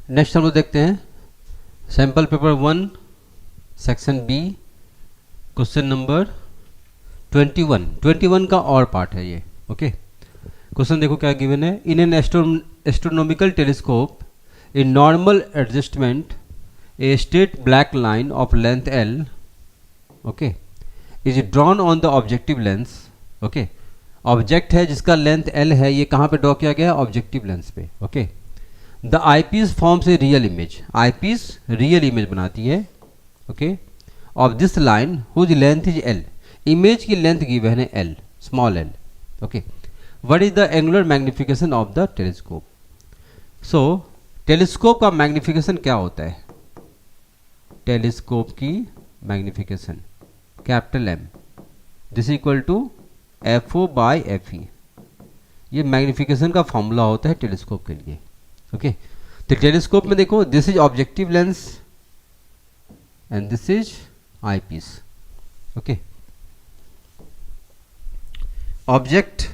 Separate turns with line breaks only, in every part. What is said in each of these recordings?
Next हम लोग देखते हैं sample paper 1 section B question number 21 का और पार्ट है ये। ओके, क्वेश्चन देखो क्या गिवन है। In an astronomical telescope in normal adjustment a straight black line of length L okay is drawn on the objective lens. Okay, object है जिसका length L है, ये कहाँ पे ड्रॉ किया गया है? ऑब्जेक्टिव लेंस पे। Okay, the eyepiece forms a real image, eyepiece real image बनाती है। Okay, of this line whose length is L, image की लेंथ गिवन है L, small L. Okay, what is the angular magnification of the telescope? So telescope का magnification क्या होता है? Telescope की magnification capital M, this equal to F O by F E, ये magnification का formula होता है टेलीस्कोप के लिए। ओके, तो टेलीस्कोप में देखो this is objective lens and this is eyepiece. Okay, object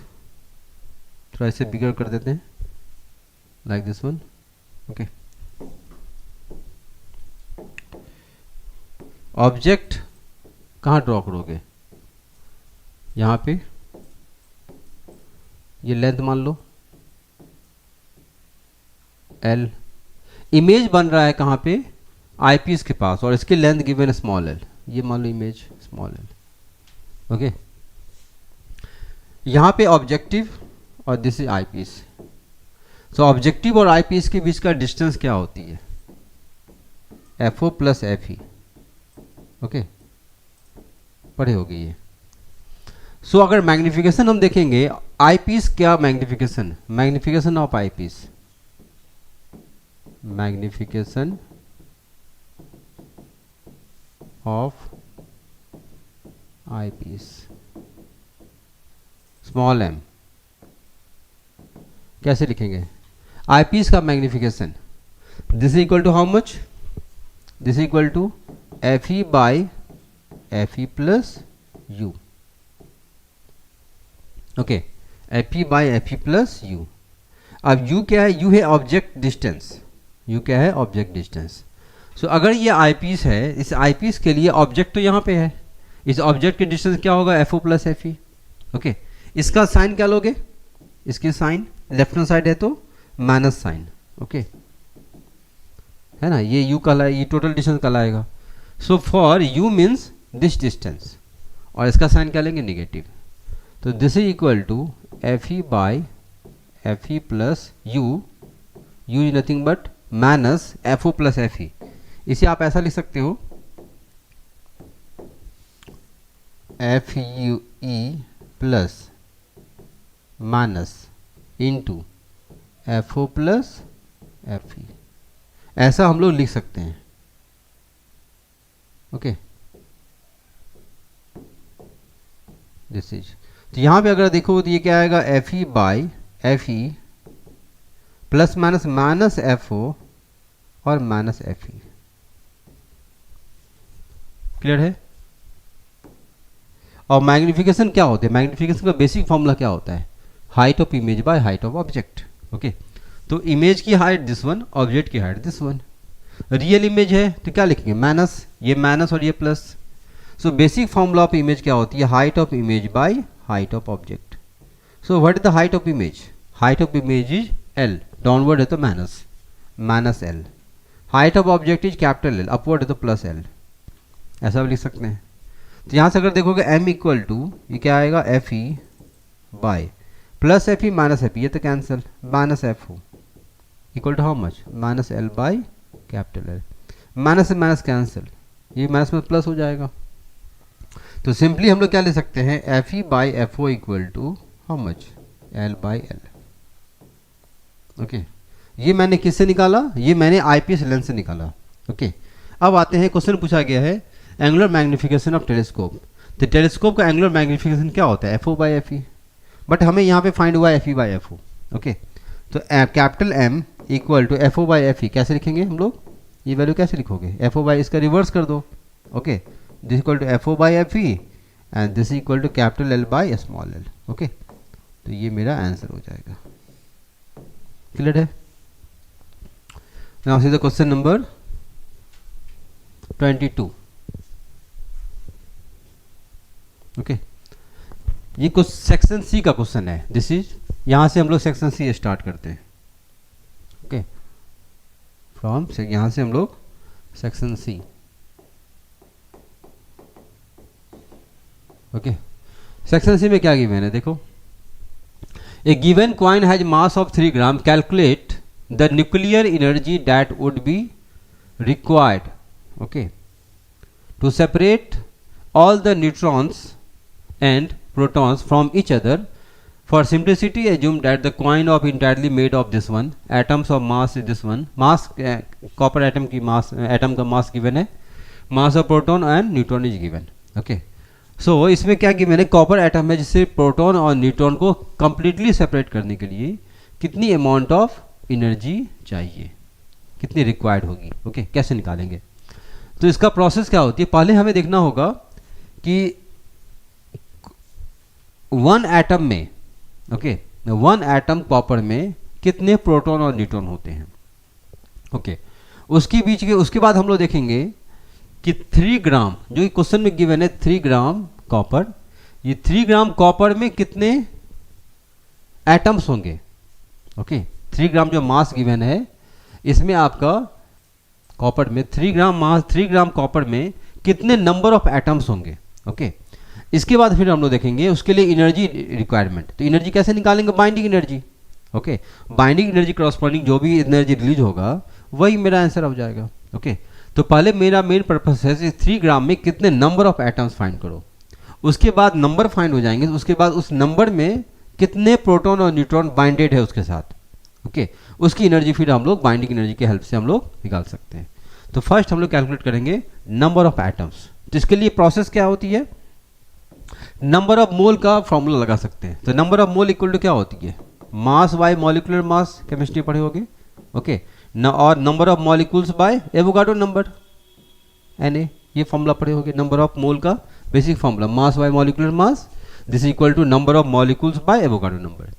थोड़ा इसे बिगड़ कर देते हैं like this one. Okay, object कहाँ ड्रॉ करोगे? यहाँ पे ये लेंथ मान लो L, इमेज बन रहा है कहाँ पे? आईपीस के पास, और इसकी लेंथ गिवन स्मॉल एल, ये मान लो इमेज स्मॉल एल। ओके, यहाँ पे ऑब्जेक्टिव और this is eyepiece. So objective और आईपीस के बीच का डिस्टेंस क्या होती है? FO plus F E. Okay, पढ़े होगी ये। सो अगर मैग्निफिकेशन हम देखेंगे, आईपीस क्या magnification? Magnification of eyepiece, magnification of eyepiece small M, कैसे लिखेंगे? आईपीस का magnification this is equal to how much? This is equal to F E by F E plus U. Okay, F E by F E plus U. अब U क्या है? You है object distance, you क्या है? Object distance. सो अगर ये eyepiece है, इस आईपीस के लिए ऑब्जेक्ट तो यहाँ पे है, इस ऑब्जेक्ट की डिस्टेंस क्या होगा? F O plus F E. Okay, इसका साइन क्या लोगे? इसकी साइन लेफ्ट हैंड साइड है तो माइनस साइन। ओके, है ना, ये यू कहलाए, ये टोटल डिस्टेंस कहलाएगा। So for U means this distance, और इसका साइन क्या लेंगे? निगेटिव। तो this is equal to F E by F E plus U, U is nothing but minus F O plus F E. इसे आप ऐसा लिख सकते हो F U E plus minus into F O plus F E, ऐसा हम लोग लिख सकते हैं। ओके, दिस इज, तो यहां पे अगर देखो तो ये क्या आएगा? F E by F E plus minus minus F O और माइनस एफ ई। क्लियर है? और मैग्निफिकेशन क्या होते हैं? मैग्निफिकेशन का बेसिक फॉर्मूला क्या होता है? Height of image by height of object. Okay, तो इमेज की हाइट दिस वन, ऑब्जेक्ट की height this one. Real image है तो क्या लिखेंगे? माइनस, ये माइनस और ये plus. So basic formula of image क्या होती है? Height of image by height of object. So what is the height of image? Height of image is L, downward है तो minus, minus L. Height of object is capital L, upward है तो plus L, ऐसा भी लिख सकते हैं। तो यहाँ से अगर देखोगे m इक्वल टू ये क्या आएगा? F E by plus F E minus F E, ये तो cancel, minus F O equal to how much? Minus L by capital L. Minus से माइनस कैंसिल, ये माइनस में प्लस हो जाएगा। तो सिंपली हम लोग क्या ले सकते हैं? F E by F O equal to how much? L by L. Okay, ये मैंने किससे निकाला? ये मैंने आईपीएस लेंस से निकाला। ओके, अब आते हैं, क्वेश्चन पूछा गया है एंगुलर मैग्निफिकेशन ऑफ टेलीस्कोप। तो टेलीस्कोप का एंगुलर मैग्निफिकेशन क्या होता है? F O by F E, but हमें यहाँ पे फाइंड हुआ F E by F O. Okay, तो capital M equal to F O by F E कैसे लिखेंगे हम लोग? ये वैल्यू कैसे लिखोगे? एफ ओ बाई, इसका रिवर्स कर दो। Okay, this equal to F O by F E and this equal to capital L by small L. Okay, तो ये मेरा आंसर हो जाएगा। क्लियर है? Now see the question number 22. Okay, ये कुछ सेक्शन सी का क्वेश्चन है. दिस इज, यहां से हम लोग सेक्शन सी स्टार्ट करते हैं. ओके, फ्रॉम से यहां से हम लोग section C. Okay, section C में क्या गिवन है देखो. A given coin has mass of 3 gram. Calculate the nuclear energy that would be required, okay, to separate all the neutrons and protons from each other. For simplicity, assume that the coin of entirely made of this one. Atoms of mass is this one. Mass, copper atom की mass, atom का mass given है. Mass of proton and neutron is given. Okay. So इसमें क्या given है, copper atom है जिससे proton और neutron को completely separate करने के लिए कितनी amount of energy चाहिए, कितनी required होगी. Okay, कैसे निकालेंगे. तो इसका प्रोसेस क्या होती है, पहले हमें देखना होगा कि वन एटम में, ओके, वन एटम कॉपर में कितने प्रोटॉन और न्यूट्रॉन होते हैं. ओके, उसके बीच के, उसके बाद हम लोग देखेंगे कि 3 ग्राम जो क्वेश्चन में गिवन है, 3 ग्राम कॉपर, ये 3 ग्राम कॉपर में कितने एटम्स होंगे. ओके, 3 ग्राम जो मास गिवन है इसमें आपका कॉपर में 3 ग्राम मास, 3 ग्राम कॉपर में कितने नंबर ऑफ एटम्स होंगे. ओके, इसके बाद फिर हम लोग देखेंगे उसके लिए एनर्जी रिक्वायरमेंट. तो एनर्जी कैसे निकालेंगे, binding energy. Okay, binding energy corresponding जो भी एनर्जी रिलीज होगा वही मेरा आंसर हो जाएगा. ओके, तो पहले मेरा मेन पर्पस है 3 ग्राम में कितने नंबर ऑफ एटम्स फाइंड करो. उसके बाद नंबर फाइंड हो जाएंगे, उसके बाद उस नंबर में कितने प्रोटॉन और न्यूट्रॉन बाइंडेड है उसके साथ. ओके, उसकी एनर्जी फिर हम लोग बाइंडिंग एनर्जी की हेल्प से हम लोग निकाल सकते हैं. तो फर्स्ट हम लोग कैलकुलेट करेंगे नंबर ऑफ एटम्स. तो इसके लिए प्रोसेस क्या होती है, नंबर ऑफ मोल का फॉर्मूला लगा सकते हैं. तो number of mole equal to क्या होती है, mass by molecular mass, chemistry पढ़े होगे. ओके, और number of molecules by Avogadro number, Na, ये फॉर्मूला पढ़े होगे. नंबर ऑफ मोल का basic formula, mass by molecular mass, this equal to number of molecules by Avogadro number.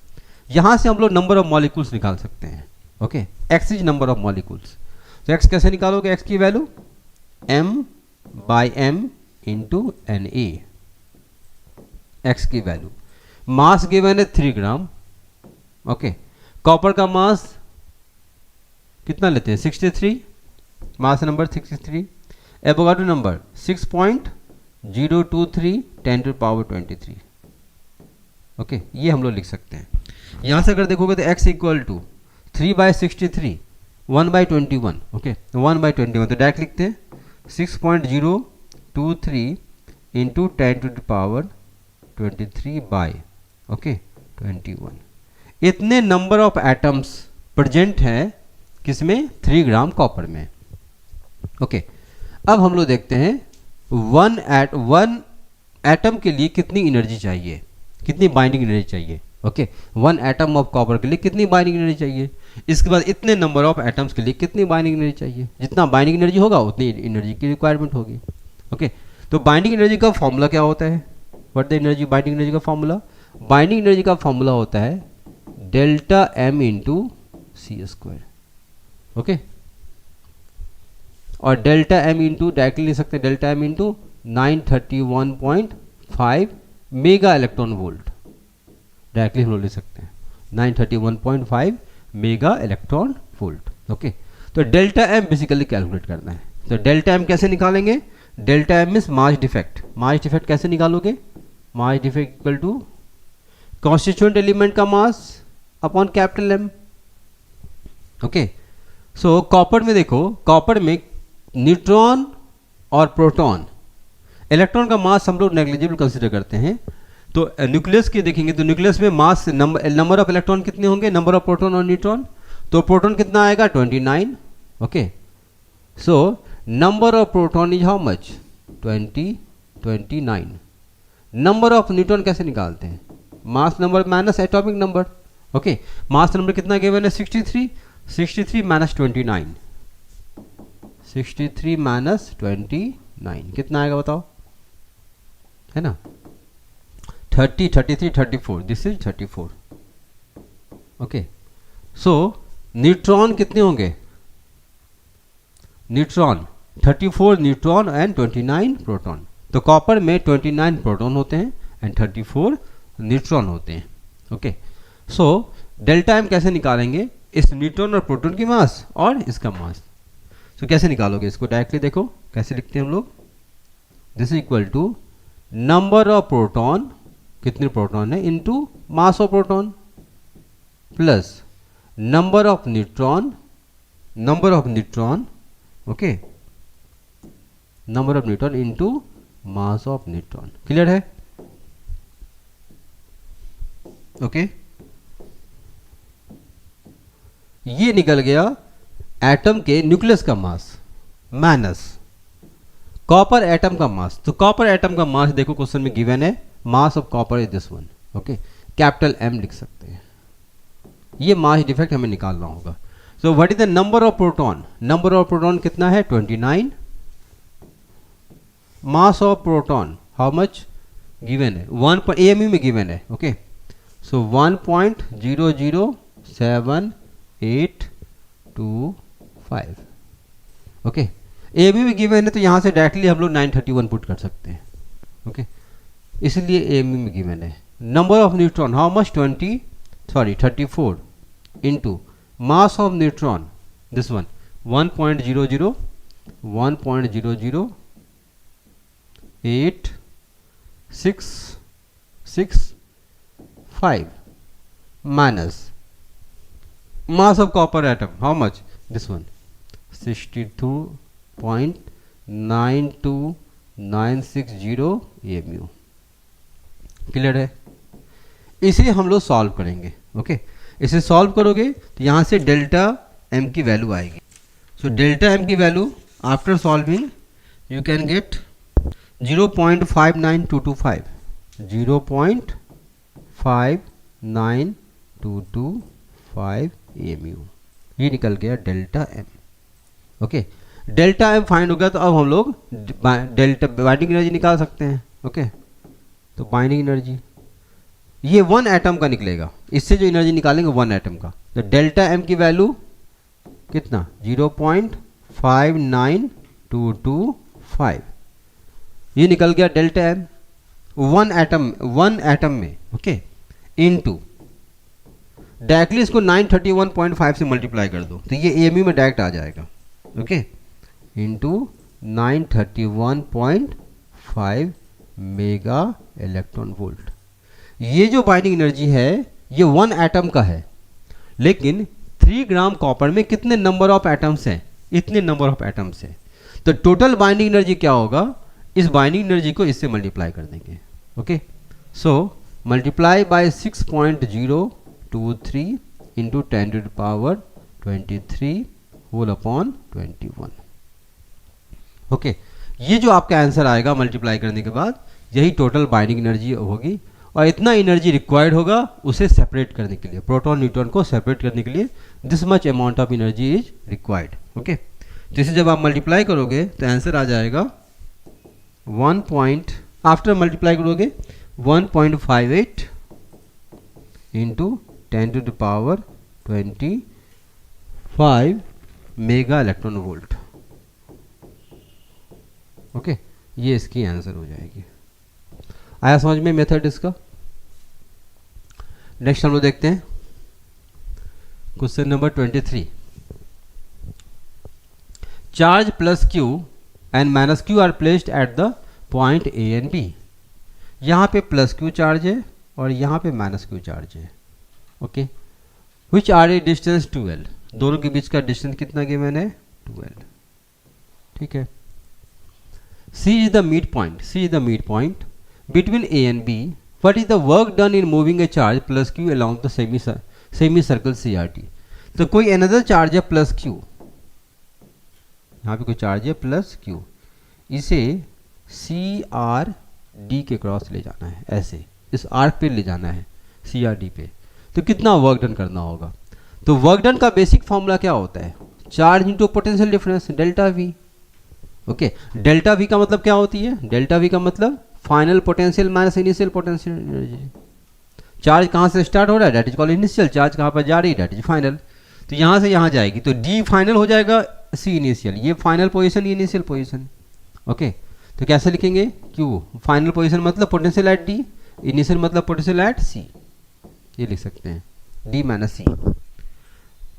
यहां से हम लोग नंबर ऑफ मॉलिक्यूल्स निकाल सकते हैं. Okay, x is number of molecules. तो एक्स कैसे निकालोगे, एक्स की value m by m into Na, x की वैल्यू. मास गिवन है 3 ग्राम. ओके, कॉपर का मास कितना लेते हैं, 63, mass number 63. Avogadro number 6.023 10 to power 23. Okay, ये हम लोग लिख सकते हैं. यहां से अगर देखोगे तो x इक्वल टू 3/63, 1/21. ओके, 1/21, तो डायरेक्ट लिखते हैं 6.023 into 10 to the power 23 by, okay, 21. इतने नंबर ऑफ एटम्स प्रेजेंट हैं किसमें, 3 ग्राम कॉपर में. ओके, अब हम लोग देखते हैं वन एटम के लिए कितनी एनर्जी चाहिए, कितनी बाइंडिंग एनर्जी चाहिए. ओके, 1 एटम ऑफ कॉपर के लिए कितनी बाइंडिंग एनर्जी चाहिए. इसके बाद इतने नंबर ऑफ एटम्स के लिए कितनी बाइंडिंग एनर्जी चाहिए. जितना बाइंडिंग एनर्जी होगा उतनी एनर्जी की रिक्वायरमेंट होगी. ओके, तो बाइंडिंग एनर्जी का फॉर्मूला क्या होता है, what the energy, binding energy का फॉर्मूला, बाइंडिंग एनर्जी का फॉर्मूला होता है डेल्टा m इंटू सी स्क्वायर. ओके, और डेल्टा m इंटू डायरेक्टली ले सकते हैं, delta m into 931.5 mega electron volt, directly हम लोग ले सकते हैं 931.5 मेगा इलेक्ट्रॉन वोल्ट. ओके, तो डेल्टा m बेसिकली कैलकुलेट करना है. तो डेल्टा m कैसे निकालेंगे, delta m means mass defect. Mass defect कैसे निकालोगे, मास defect equal to constituent element का mass upon capital M. Okay, so copper में देखो, कॉपर में न्यूट्रॉन और प्रोटॉन, इलेक्ट्रॉन का मास हम लोग नेग्लिजिबल कंसीडर करते हैं. तो न्यूक्लियस की देखेंगे तो न्यूक्लियस में मास नंबर ऑफ इलेक्ट्रॉन कितने होंगे, नंबर ऑफ प्रोटॉन और न्यूट्रॉन. तो प्रोटॉन कितना आएगा, 29. Okay, so number of proton is how much, 29. Number of neutron कैसे निकालते हैं, mass number minus atomic number. Okay, mass number कितना गिवन है, 63. 63 माइनस 29, 63 माइनस 29 कितना आएगा बताओ, है ना, 30, 33, 34, this is 34. Okay, so neutron कितने होंगे, न्यूट्रॉन, 34 न्यूट्रॉन एंड 29 प्रोटॉन। तो कॉपर में 29 प्रोटॉन होते हैं एंड 34 न्यूट्रॉन होते हैं। ओके, सो डेल्टा एम कैसे निकालेंगे? इस न्यूट्रॉन और प्रोटॉन की मास और इसका मास। तो कैसे निकालोगे इसको? डायरेक्टली देखो कैसे लिखते हैं हम लोग। This is equal to number of proton, कितने प्रोटॉन है, into mass of proton, plus number of neutron, okay, number of neutron into mass of neutron. Clear है? ओके, ये निकल गया एटम के न्यूक्लियस का मास माइनस कॉपर एटम का मास। तो कॉपर एटम का मास देखो क्वेश्चन में गिवन है, mass of copper is this one. Okay, capital M लिख सकते हैं। ये मास डिफेक्ट हमें निकालना होगा। So what is the number of proton? Number of proton कितना है? 29। Mass of proton how much given है? 1 पर एएमयू में गिवन है। Okay, so 1.0078225। ओके, एएमयू में गिवन है तो यहां से डायरेक्टली हम लोग 931 पुट कर सकते हैं। ओके, इसलिए एएमयू में गिवन है। Number of neutron how much? 34 into mass of neutron, this one 1.00 minus mass of copper atom how much? This one 62.92960 AMU। Clear है? इसे हम लोग सॉल्व करेंगे। ओके, इसे सॉल्व करोगे तो यहाँ से डेल्टा एम की वैल्यू आएगी। सो डेल्टा एम की value after solving you can get 0.59225, 0.59225 AMU। ये निकल गया delta M. Okay, delta M find होगा तो अब हम लोग डेल्टा बाइंडिंग एनर्जी निकाल सकते हैं। ओके, तो बाइंडिंग एनर्जी ये 1 एटम का निकलेगा। इससे जो एनर्जी निकालेंगे 1 एटम का, तो डेल्टा एम की वैल्यू कितना? 0.59225। ये निकल गया डेल्टा एम 1 एटम में। ओके, इनटू डायरेक्टली इसको 931.5 से मल्टीप्लाई कर दो तो ये एएमयू में डायरेक्ट आ जाएगा। Okay, into 931.5 mega electron volt. ये जो बाइंडिंग एनर्जी है ये 1 एटम का है, लेकिन 3 ग्राम कॉपर में कितने नंबर ऑफ एटम्स हैं? इतने नंबर ऑफ एटम्स हैं। तो टोटल बाइंडिंग एनर्जी क्या होगा? इस बाइंडिंग एनर्जी को इससे मल्टीप्लाई कर देंगे। Okay, so multiply by 6.023 into 10⁻23 whole upon 21। Okay, ये जो आपका आंसर आएगा मल्टीप्लाई करने के बाद, यही टोटल बाइंडिंग एनर्जी होगी। और इतना एनर्जी रिक्वायर्ड होगा उसे सेपरेट करने के लिए, प्रोटॉन न्यूट्रॉन को सेपरेट करने के लिए this much amount of energy is required. Okay, तो इसे जब आप मल्टीप्लाई करोगे तो आंसर आ जाएगा 1. आफ्टर मल्टीप्लाई करोगे 1.58 into 10⁻25 mega electron volt. Okay, ये इसकी आंसर हो जाएगी। आया समझ में मेथड इसका? नेक्स्ट हम लोग देखते हैं question number 23। Charge plus Q and minus Q are placed at the point A and B. यहाँ पे प्लस क्यू चार्ज है और यहाँ पे माइनस क्यू चार्ज है। Okay, which are a distance 12। दोनों के बीच का डिस्टेंस कितना गिवन है? 12। ठीक है, C is the midpoint between A and B. What is the work done in moving a charge plus Q along the semicircle CRT? तो कोई another charge है plus Q, यहाँ पे कोई चार्ज है प्लस Q, इसे CRD के cross ले जाना है, ऐसे इस आर्क पे ले जाना है CRD पे। तो कितना वर्क डन करना होगा? तो वर्क डन का बेसिक फॉर्मूला क्या होता है? Charge into potential difference delta V। Okay, delta V का मतलब क्या होती है? डेल्टा V का मतलब final potential minus initial potential energy. Charge कहाँ से स्टार्ट हो रहा है? That is called initial charge. कहाँ पर जा रही है? That is final. तो यहाँ से यहाँ जाएगी तो D फाइनल हो जाएगा सी इनिशियल, ये फाइनल पोजीशन, ये इनिशियल पोजीशन। ओके, तो कैसे लिखेंगे, क्यू फाइनल पोजीशन मतलब पोटेंशियल एट डी, इनिशियल मतलब पोटेंशियल एट सी, ये लिख सकते हैं D minus C.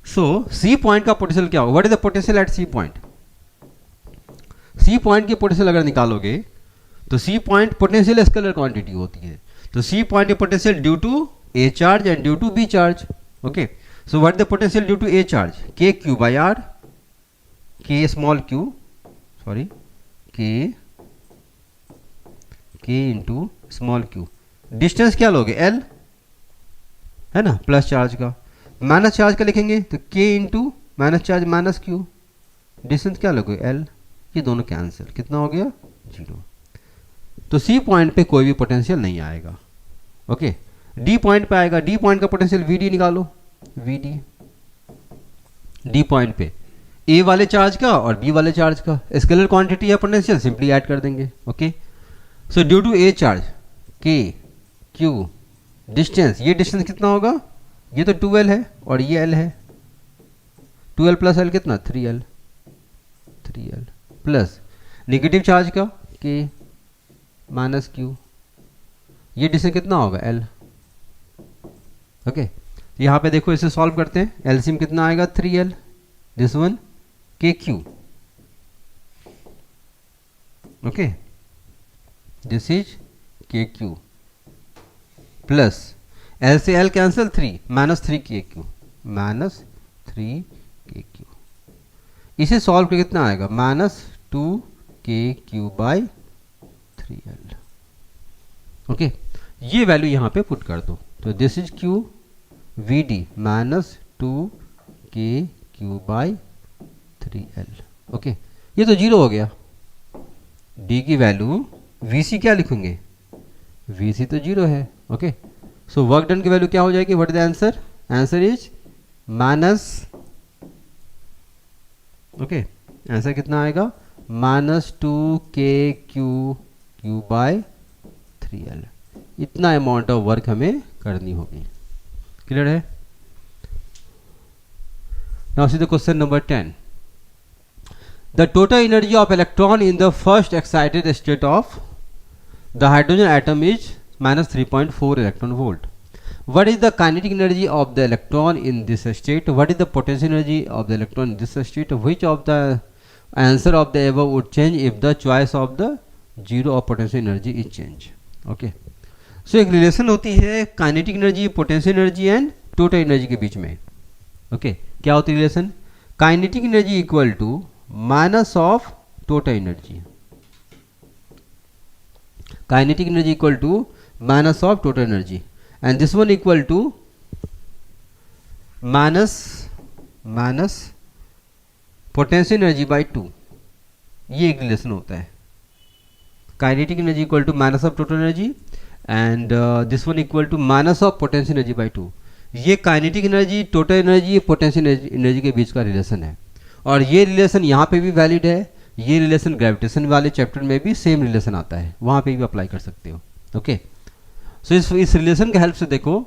So C point का पोटेंशियल क्या होगा, what is the potential at C point. C point की पोटेंशियल अगर निकालोगे तो C point potential scalar quantity होती है, तो सी पॉइंट की potential due to A charge and due to B charge. Okay, so what is the potential due to A charge, K Q by R, K small Q, sorry K into small Q. Distance क्या लोगे, L है ना, plus charge का, minus charge का लिखेंगे तो K into minus charge minus Q, distance क्या लोगे, एल, ये दोनों कैंसिल, कितना हो गया, 0। तो सी पॉइंट पे कोई भी पोटेंशियल नहीं आएगा। ओके, डी पॉइंट पे आएगा, डी पॉइंट का पोटेंशियल वी डी निकालो, वी डी, डी पॉइंट पे ए वाले चार्ज का और बी वाले चार्ज का स्केलर क्वांटिटी या पोटेंशियल सिंपली ऐड कर देंगे। Okay, so due to A charge K Q, distance, ये डिस्टेंस कितना होगा, ये तो 2l है और ये l है, 2l प्लस l कितना, 3l, 3l plus negative charge का के माइनस क्यू, ये डिस्टेंस कितना होगा, l। ओके, यहाँ पे देखो इसे सॉल्व करते हैं, एलसीएम कितना आएगा, 3l, दिस वन के क्यू, ओके, दिस इज के क्यू प्लस एल से एल कैंसिल, 3 माइनस 3 के क्यू, माइनस 3 के क्यू, इसे सॉल्व करके कितना आएगा, minus 2 K Q by 3l। Okay, ये वैल्यू यहाँ पे पुट कर दो, तो this is Q V D minus 2 K Q by 3l। Okay, ये तो 0 हो गया, डी की वैल्यू, वी सी क्या लिखेंगे, वी सी तो 0 है। ओके, सो वर्क डन की वैल्यू क्या हो जाएगी, what is the answer, answer is minus, okay, answer कितना आएगा, minus 2 K Q Q by 3l। इतना अमाउंट ऑफ वर्क हमें करनी होगी। क्लियर है। Now see the question number 10। The total energy of electron in the first excited state of the hydrogen atom is minus 3.4 electron volt. What is the kinetic energy of the electron in this state? What is the potential energy of the electron in this state? Which of the answer of the above would change if the choice of the zero of potential energy is change? Okay. So एक relation होती है kinetic energy, potential energy and total energy के बीच में। Okay, क्या होती है relation, kinetic energy equal to minus of total energy, kinetic energy equal to minus of total energy, and this one equal to minus potential energy by 2। ये एक relation होता है, kinetic energy equal to minus of total energy and this one equal to minus of potential energy by 2। ये kinetic energy, total energy, potential energy के बीच का relation है, और ये रिलेशन यहाँ पे भी वैलिड है। ये रिलेशन ग्रेविटेशन वाले चैप्टर में भी सेम रिलेशन आता है, वहाँ पे भी अप्लाई कर सकते हो। ओके, सो इस रिलेशन के हेल्प से देखो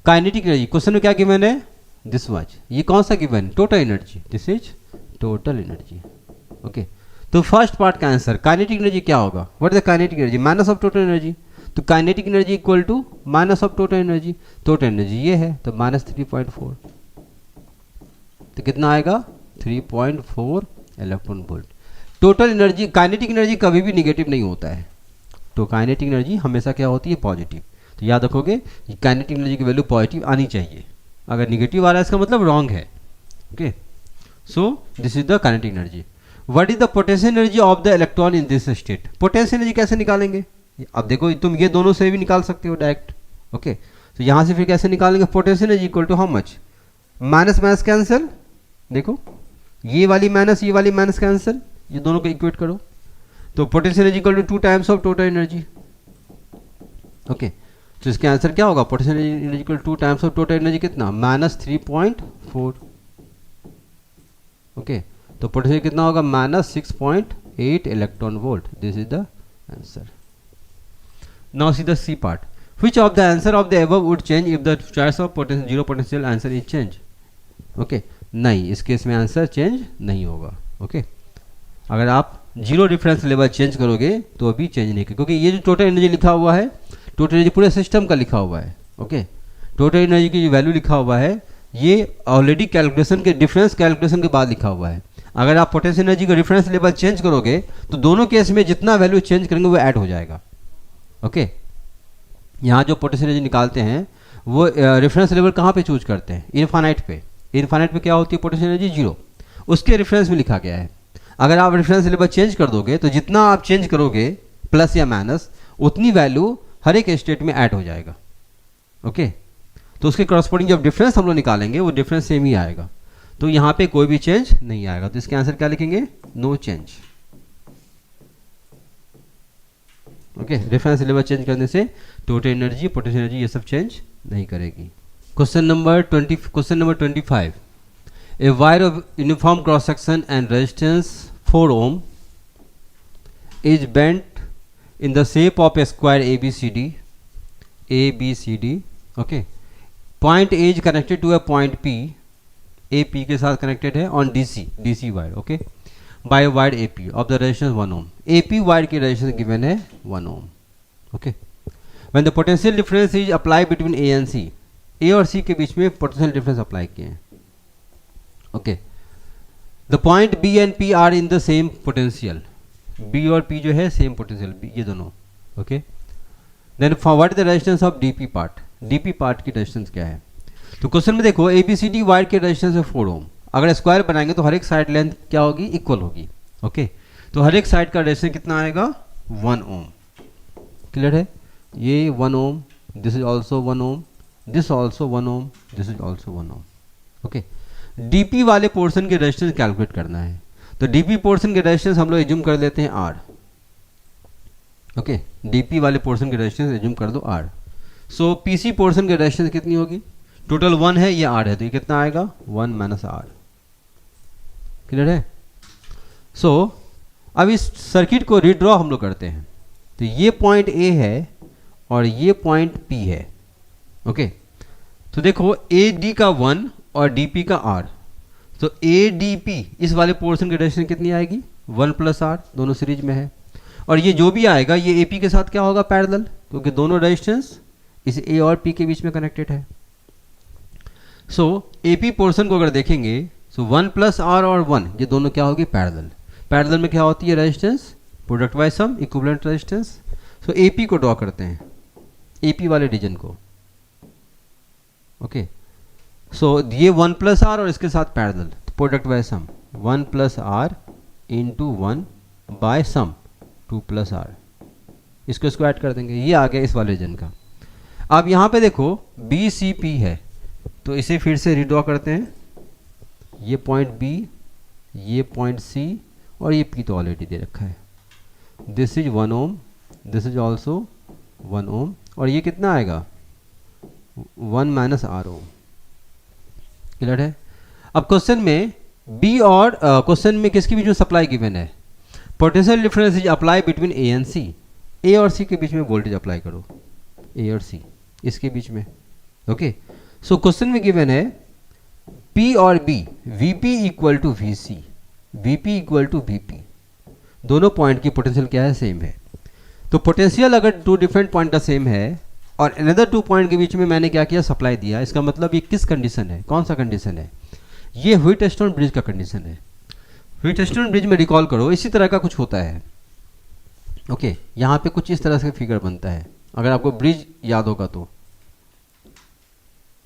काइनेटिक एनर्जी, क्वेश्चन में क्या गिवन है, दिस वाज, ये कौन सा given, total energy, this is total energy. Okay, तो फर्स्ट पार्ट का आंसर काइनेटिक एनर्जी क्या होगा, what is the kinetic energy, minus of total energy. तो kinetic energy equal to minus of total energy, total energy ये है तो minus 3.4, तो कितना आएगा 3.4 electron volt. Total energy, kinetic energy कभी भी निगेटिव नहीं होता है, तो काइनेटिक एनर्जी हमेशा क्या होती है, पॉजिटिव। तो याद रखोगे काइनेटिक एनर्जी की वैल्यू पॉजिटिव आनी चाहिए, अगर निगेटिव आ रहा है इसका मतलब रॉन्ग है। Okay, so this is the kinetic energy. What is the potential energy of the electron in this state, potential energy कैसे निकालेंगे, अब देखो तुम ये दोनों से भी निकाल सकते हो डायरेक्ट। ओके, तो यहाँ से फिर कैसे निकालेंगे, potential energy equal to how much, minus minus cancel, देखो ये वाली माइनस कैंसिल, ये दोनों को इक्वेट करो, तो potential energy equal to 2 times of total energy. Okay, तो इसका आंसर क्या होगा, potential energy equal to 2 times of total energy कितना, माइनस 3.4। ओके, तो पोटेंशियल कितना होगा, minus 6.8 electron volt. This is the answer. Now see the C part, which of the answer of the above would change if the choice of zero potential answer is change? Okay, नहीं, इस case में answer change नहीं होगा। Okay, अगर आप zero difference level change करोगे तो अभी चेंज नहीं करेगा, क्योंकि ये जो टोटल एनर्जी लिखा हुआ है, टोटल एनर्जी पूरे सिस्टम का लिखा हुआ है। ओके, टोटल एनर्जी की जो वैल्यू लिखा हुआ है ये ऑलरेडी कैलकुलेशन के डिफरेंस कैलकुलेशन के बाद लिखा हुआ है। अगर आप पोटेंशियल एनर्जी का डिफरेंस लेवल चेंज करोगे तो दोनों केस में जितना वैल्यू चेंज करेंगे वो ऐड हो जाएगा। ओके, यहाँ जो पोटेंशियल एनर्जी निकालते हैं वो रेफरेंस लेवल कहाँ पे चूज करते हैं? इनफाइनाइट पे। इनफाइनाइट पे क्या होती है पोटेंशियल एनर्जी? जीरो। उसके रेफरेंस में लिखा गया है। अगर आप रेफरेंस लेवल चेंज कर दोगे तो जितना आप चेंज करोगे प्लस या माइनस उतनी वैल्यू हर एक स्टेट में ऐड हो जाएगा। ओके, तो उसके करस्पॉन्डिंग जब डिफरेंस हम लोग निकालेंगे वो डिफरेंस सेम ही आएगा, तो यहाँ पे कोई भी चेंज नहीं आएगा। तो इसके आंसर क्या लिखेंगे? No change. Okay, reference level change करने से टोटल एनर्जी पोटेंशियल एनर्जी ये सब चेंज नहीं करेगी। Question number 25, a wire of uniform cross section and resistance 4 ohm is bent in the shape of a square ABCD. Okay, point A is connected to a point P. A P के साथ connected है on DC wire. Okay, by wire AP of the resistance 1 ohm. AP wire की resistance given है 1 ohm. Okay, when the potential difference is applied between A and C, A और C के बीच में potential difference apply किए हैं. Okay, the point B and P are in the same potential. B और P जो है सेम पोटेंशियल, ये दोनों। Okay, then for what the resistance of DP part? DP part की रेजिस्टेंस क्या है? तो क्वेश्चन में देखो ABCD वायर के रेजिस्टेंस है 4 ohm। अगर स्क्वायर बनाएंगे तो हर एक साइड लेंथ क्या होगी? इक्वल होगी। ओके, तो हर एक साइड का रेजिस्टेंस कितना आएगा? 1 ohm। क्लियर है? ये 1 ohm, this is also 1 ohm, this also 1 ohm, this is also 1 ohm। Okay, DP वाले पोर्शन के रेजिस्टेंस कैलकुलेट करना है। तो डीपी पोर्शन के रेजिस्टेंस हम लोग एज्यूम कर लेते हैं R। ओके, डीपी वाले पोर्शन के रेजिस्टेंस एज्यूम कर दो R। सो पीसी पोर्शन के रेजिस्टेंस कितनी होगी? टोटल 1 है, ये R है, तो ये कितना आएगा? 1 माइनस R। क्लियर है? सो अब इस सर्किट को रीड्रॉ हम लोग करते हैं। तो ये पॉइंट A है और ये पॉइंट P है। ओके, तो देखो AD का 1 और DP का R, तो ADP इस वाले पोर्शन की रेजिस्टेंस कितनी आएगी? 1 प्लस R, दोनों सीरीज में है। और ये जो भी आएगा ये AP के साथ क्या होगा? पैरेलल, क्योंकि दोनों रेजिस्टेंस इस A और P के बीच में कनेक्टेड है। सो AP पोर्शन को अगर देखेंगे सो 1 प्लस R और 1 ये दोनों क्या होगी? पैरेलल। पैरेलल में क्या होती है? रेजिस्टेंस प्रोडक्ट बाय सम, इक्विवेलेंट रेजिस्टेंस। सो AP को ड्रॉ करते हैं, AP वाले रीजन को। ओके, सो ये 1 प्लस R और इसके साथ पैरेलल, प्रोडक्ट बाय सम 1 प्लस R इंटू 1 बाय सम 2 प्लस R, इसको स्क्वायर कर देंगे, ये आ गया इस वाले रीजन का। अब यहाँ पे देखो BCP है, तो इसे फिर से रीड्रॉ करते हैं। ये पॉइंट B, ये पॉइंट C और ये P तो ऑलरेडी दे रखा है। This is 1 ohm, this is also 1 ohm, और ये कितना आएगा? 1 माइनस R ohm। क्लियर है? अब क्वेश्चन में B और क्वेश्चन में किसके बीच में सप्लाई गिवन है? Potential difference is apply between A and C। A और C के बीच में वोल्टेज अप्लाई करो, A और C इसके बीच में। ओके, सो क्वेश्चन में गिवन है P और B, VP equal to VC, VP equal to VP, दोनों पॉइंट की पोटेंशियल क्या है? सेम है। तो पोटेंशियल अगर 2 डिफरेंट पॉइंट का सेम है और अनदर 2 पॉइंट के बीच में मैंने क्या किया? सप्लाई दिया, इसका मतलब ये किस कंडीशन है? कौन सा कंडीशन है? ये व्हीटस्टोन ब्रिज का कंडीशन है। व्हीटस्टोन ब्रिज में रिकॉल करो इसी तरह का कुछ होता है। ओके, यहाँ पे कुछ इस तरह से फिगर बनता है, अगर आपको ब्रिज याद होगा तो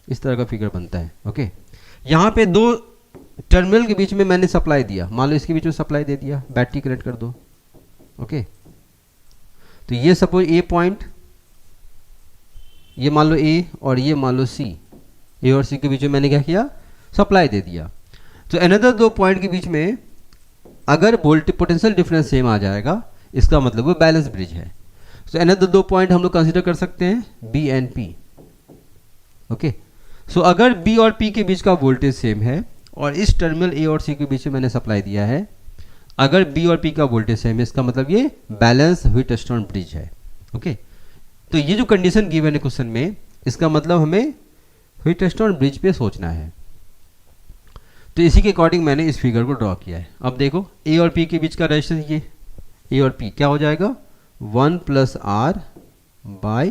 इस तरह का फिगर बनता है। ओके, यहाँ पे 2 टर्मिनल के बीच में मैंने सप्लाई दिया, मान लो इसके बीच में सप्लाई दे दिया, बैटरी कनेक्ट कर दो। ओके, तो ये सपोज A पॉइंट, ये मान लो A और ये मान लो C, A और C के बीच में मैंने क्या किया? सप्लाई दे दिया। तो अनदर 2 पॉइंट के बीच में अगर वोल्टेज पोटेंशियल डिफरेंस सेम आ जाएगा इसका मतलब वो बैलेंस ब्रिज है। तो अनदर 2 पॉइंट हम लोग कंसीडर कर सकते हैं B एंड P। ओके, सो अगर B और P के बीच का वोल्टेज सेम है और इस टर्मिनल A और C के बीच में मैंने सप्लाई दिया है, अगर B और P का वोल्टेज सेम है इसका मतलब ये बैलेंस व्हीटस्टोन ब्रिज है। ओके, तो ये जो कंडीशन गिवन है क्वेश्चन में, इसका मतलब हमें व्हीटस्टोन ब्रिज पे सोचना है। तो इसी के अकॉर्डिंग मैंने इस फिगर को ड्रॉ किया है। अब देखो ए और पी के बीच का रेजिस्टेंस ये ए और पी क्या हो जाएगा 1 + r by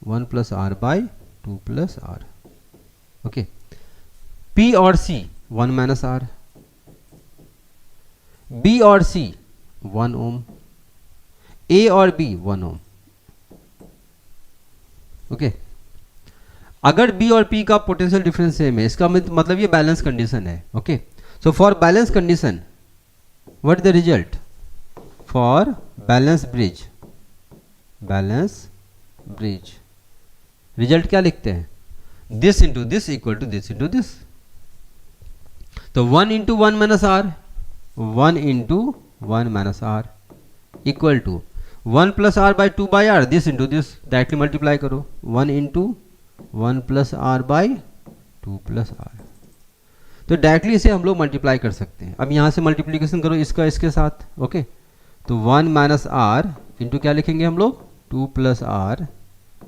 1 + r by 2 + r। Okay, P और C 1 - r, B और C 1 ओम, A और B 1 ओम। ओके, अगर B और P का पोटेंशियल डिफरेंस सेम है इसका मतलब ये बैलेंस कंडीशन है। Okay, so for balance condition what the result for balance bridge, result क्या लिखते हैं this into this equal to this into this. तो 1 × 1 - r 1 × 1 - r equal to 1 + r by 2 by r this into this, directly multiply करो 1 × 1 + r by 2 + r। तो directly इसे हम लोग multiply कर सकते हैं। अब यहाँ से मल्टीप्लिकेशन करो इसका इसके साथ। ओके, तो 1 - r इंटू क्या लिखेंगे हम लोग 2 + r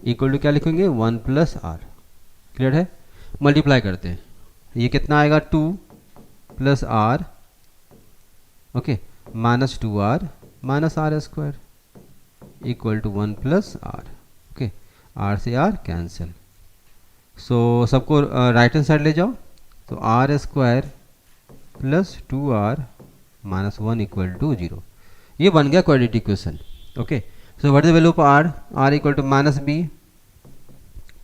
इक्वल टू क्या लिखेंगे 1 + r। क्लियर है? मल्टीप्लाई करते हैं, ये कितना आएगा 2 + r okay -2r -r² equal to 1 + r। Okay, r से r कैंसिल। सो सबको राइट हैंड साइड ले जाओ, तो r² + 2r - 1 इक्वल टू 0। ये बन गया quadratic equation. Okay, so what is the value of r? r equal to -b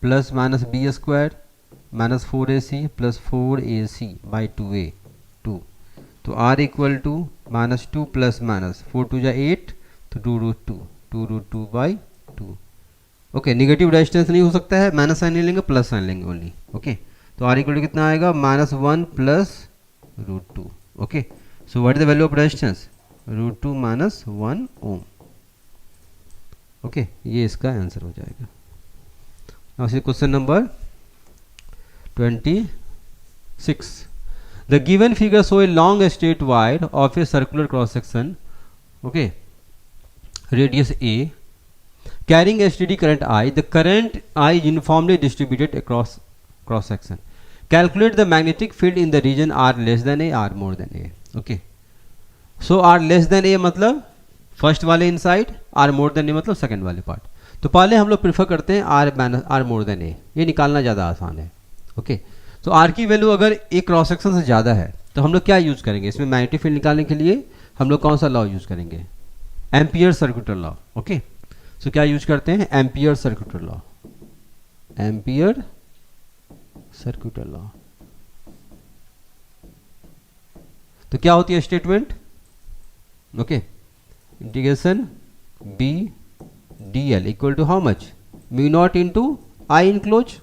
plus -b² -4ac plus 4ac by 2a 2। तो r equal to -2 plus -4 2 = 8, तो 2√2 by 2। Okay, negative resistance नहीं हो सकता है, minus sign नहीं लेंगे plus sign लेंगे only. Okay, तो r इक्वल टू कितना आएगा -1 plus √2। Okay, so what is the value of resistance √2 - 1 ohm. Okay, ये इसका आंसर हो जाएगा। Now see question number 26. The given figure show a long straight wire of a circular cross section, okay, radius a, carrying a steady current I. The current I is uniformly distributed across cross section. Calculate the magnetic field in the region R less than A, R more than A. Okay. So R less than A मतलब first वाले inside, R more than A मतलब second वाले part. तो पहले हम लोग prefer करते हैं R more than A, ये निकालना ज़्यादा आसान है। ओके, तो R की वैल्यू अगर A क्रॉस सेक्शन से ज़्यादा है तो हम लोग क्या यूज़ करेंगे इसमें मैग्नेटिक फील्ड निकालने के लिए? हम लोग कौन सा लॉ यूज़ करेंगे? Ampere circular law. Okay, so क्या यूज करते हैं? Ampere circular law. Ampere circular law. तो क्या होती है statement? Okay, integration B D L equal to how much? Mu naught into I enclose.